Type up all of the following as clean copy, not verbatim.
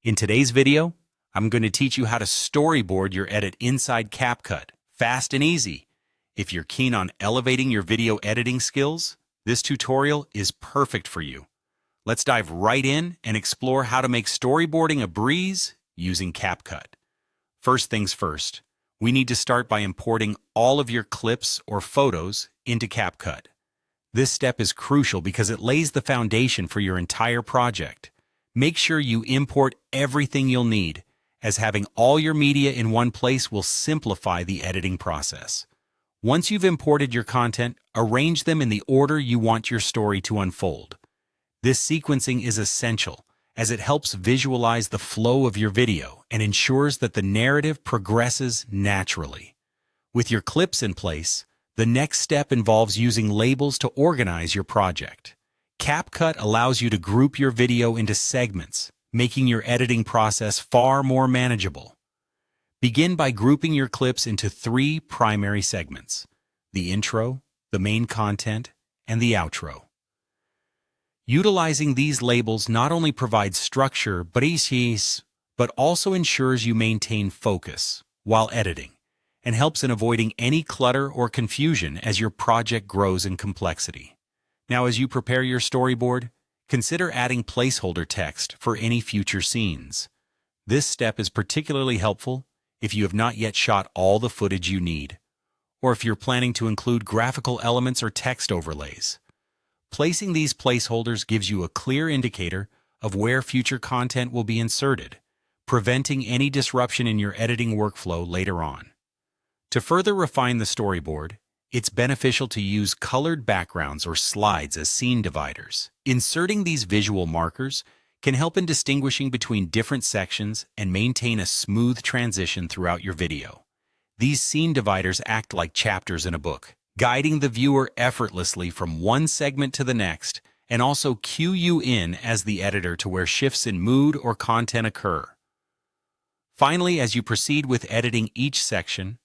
In today's video, I'm going to teach you how to storyboard your edit inside CapCut, fast and easy. If you're keen on elevating your video editing skills, this tutorial is perfect for you. Let's dive right in and explore how to make storyboarding a breeze using CapCut. First things first, we need to start by importing all of your clips or photos into CapCut. This step is crucial because it lays the foundation for your entire project. Make sure you import everything you'll need, as having all your media in one place will simplify the editing process. Once you've imported your content, arrange them in the order you want your story to unfold. This sequencing is essential, as it helps visualize the flow of your video and ensures that the narrative progresses naturally. With your clips in place, the next step involves using labels to organize your project. CapCut allows you to group your video into segments, making your editing process far more manageable. Begin by grouping your clips into 3 primary segments: the intro, the main content, and the outro. Utilizing these labels not only provides structure but also ensures you maintain focus while editing, and helps in avoiding any clutter or confusion as your project grows in complexity. Now, as you prepare your storyboard, consider adding placeholder text for any future scenes. This step is particularly helpful if you have not yet shot all the footage you need, or if you're planning to include graphical elements or text overlays. Placing these placeholders gives you a clear indicator of where future content will be inserted, preventing any disruption in your editing workflow later on. To further refine the storyboard, it's beneficial to use colored backgrounds or slides as scene dividers. Inserting these visual markers can help in distinguishing between different sections and maintain a smooth transition throughout your video. These scene dividers act like chapters in a book, guiding the viewer effortlessly from one segment to the next, and also cue you in as the editor to where shifts in mood or content occur. Finally, as you proceed with editing each section,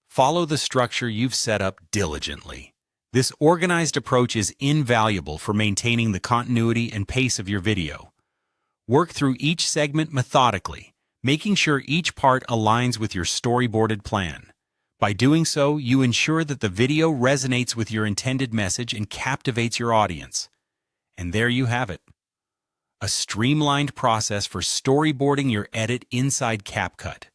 follow the structure you've set up diligently. This organized approach is invaluable for maintaining the continuity and pace of your video. Work through each segment methodically, making sure each part aligns with your storyboarded plan. By doing so, you ensure that the video resonates with your intended message and captivates your audience. And there you have it. A streamlined process for storyboarding your edit inside CapCut.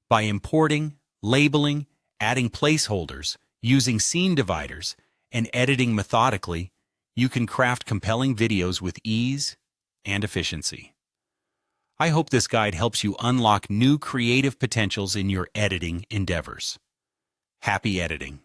By importing, labeling, adding placeholders, using scene dividers, and editing methodically, you can craft compelling videos with ease and efficiency. I hope this guide helps you unlock new creative potentials in your editing endeavors. Happy editing!